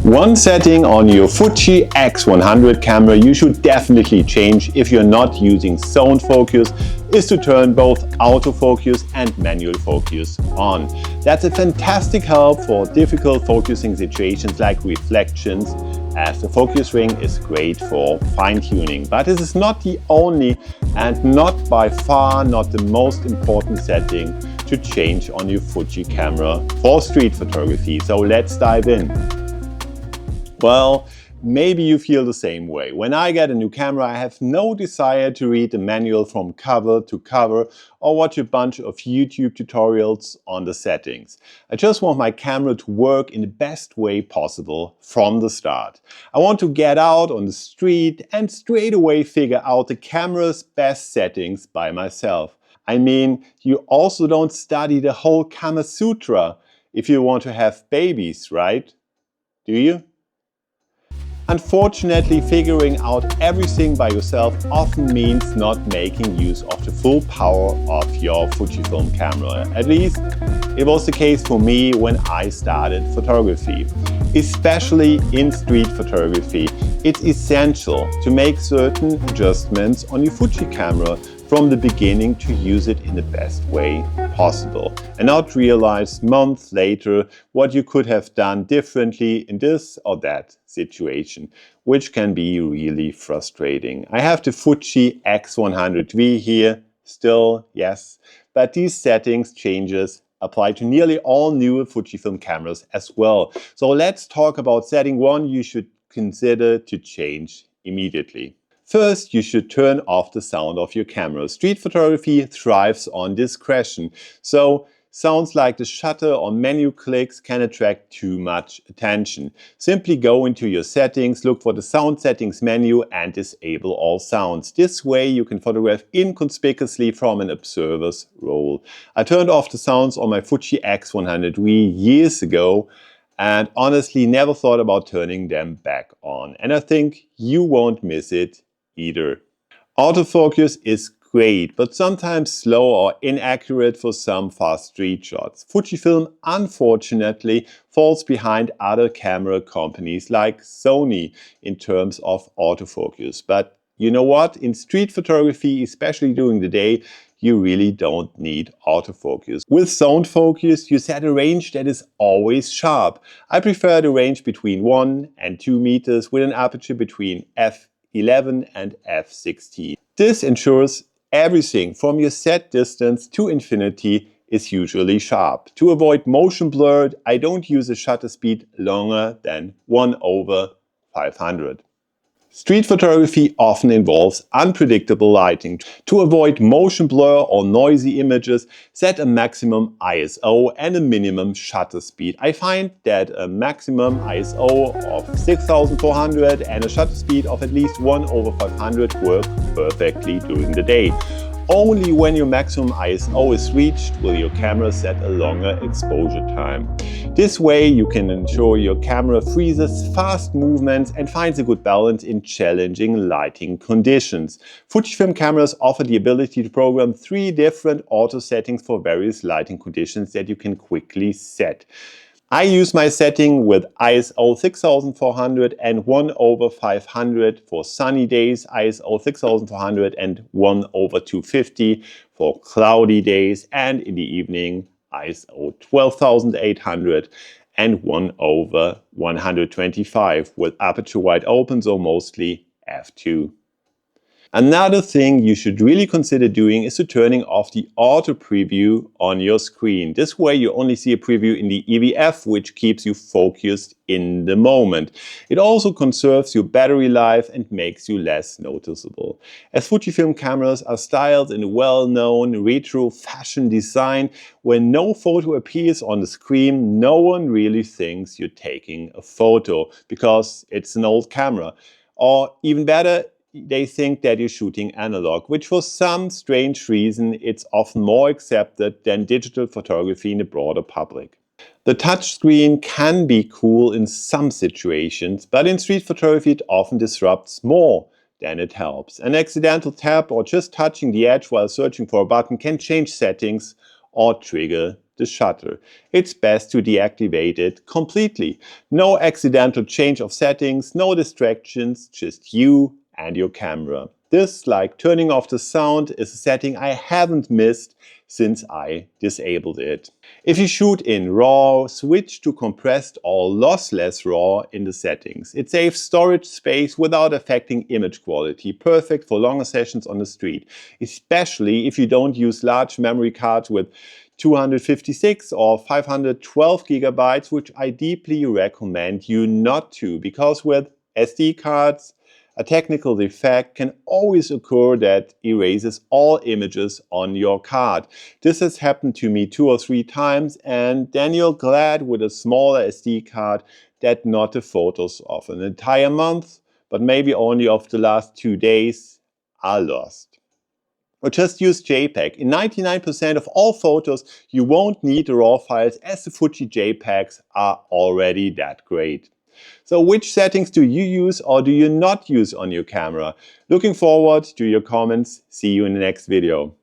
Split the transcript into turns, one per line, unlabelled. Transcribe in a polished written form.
One setting on your Fuji X100 camera you should definitely change if you're not using zone focus is to turn both autofocus and manual focus on. That's a fantastic help for difficult focusing situations like reflections, as the focus ring is great for fine-tuning. But this is not the only and not by far not the most important setting to change on your Fuji camera for street photography. So let's dive in. Well, maybe you feel the same way. When I get a new camera, I have no desire to read the manual from cover to cover or watch a bunch of YouTube tutorials on the settings. I just want my camera to work in the best way possible from the start. I want to get out on the street and straight away figure out the camera's best settings by myself. I mean, you also don't study the whole Kama Sutra if you want to have babies, right? Do you? Unfortunately, figuring out everything by yourself often means not making use of the full power of your Fujifilm camera. At least it was the case for me when I started photography. Especially in street photography, it's essential to make certain adjustments on your Fuji camera from the beginning to use it in the best way possible and not realize months later what you could have done differently in this or that situation, which can be really frustrating. I have the Fuji X100V here still, yes, but these settings changes apply to nearly all newer Fujifilm cameras as well. So let's talk about setting one you should consider to change immediately. First, you should turn off the sound of your camera. Street photography thrives on discretion, so sounds like the shutter or menu clicks can attract too much attention. Simply go into your settings, look for the sound settings menu and disable all sounds. This way you can photograph inconspicuously from an observer's role. I turned off the sounds on my Fuji X100V years ago and honestly never thought about turning them back on. And I think you won't miss it either. Autofocus is great, but sometimes slow or inaccurate for some fast street shots. Fujifilm, unfortunately, falls behind other camera companies like Sony in terms of autofocus. But you know what? In street photography, especially during the day, you really don't need autofocus. With zone focus, you set a range that is always sharp. I prefer the range between 1 and 2 meters with an aperture between f11 and f16. This ensures everything from your set distance to infinity is usually sharp. To avoid motion blur, I don't use a shutter speed longer than 1/500. Street photography often involves unpredictable lighting. To avoid motion blur or noisy images, set a maximum ISO and a minimum shutter speed. I find that a maximum ISO of 6400 and a shutter speed of at least 1/500 work perfectly during the day. Only when your maximum ISO is reached will your camera set a longer exposure time. This way you can ensure your camera freezes fast movements and finds a good balance in challenging lighting conditions. Fujifilm cameras offer the ability to program 3 different auto settings for various lighting conditions that you can quickly set. I use my setting with ISO 6400 and 1/500 for sunny days, ISO 6400 and 1/250 for cloudy days, and in the evening ISO 12800 and 1/125 with aperture wide open, so mostly f2. Another thing you should really consider doing is to turning off the auto preview on your screen. This way you only see a preview in the EVF, which keeps you focused in the moment. It also conserves your battery life and makes you less noticeable. As Fujifilm cameras are styled in a well-known retro fashion design, when no photo appears on the screen, no one really thinks you're taking a photo because it's an old camera. Or even better, they think that you're shooting analog, which for some strange reason it's often more accepted than digital photography in the broader public. The touchscreen can be cool in some situations, but in street photography it often disrupts more than it helps. An accidental tap or just touching the edge while searching for a button can change settings or trigger the shutter. It's best to deactivate it completely. No accidental change of settings, no distractions, just you and your camera. This, like turning off the sound, is a setting I haven't missed since I disabled it. If you shoot in RAW, switch to compressed or lossless RAW in the settings. It saves storage space without affecting image quality, perfect for longer sessions on the street, especially if you don't use large memory cards with 256 or 512 gigabytes, which I deeply recommend you not to, because with SD cards, a technical defect can always occur that erases all images on your card. This has happened to me 2 or 3 times, and then you're glad with a smaller SD card that not the photos of an entire month, but maybe only of the last 2 days are lost. Or just use JPEG. In 99% of all photos, you won't need the RAW files, as the Fuji JPEGs are already that great. So which settings do you use or do you not use on your camera? Looking forward to your comments. See you in the next video.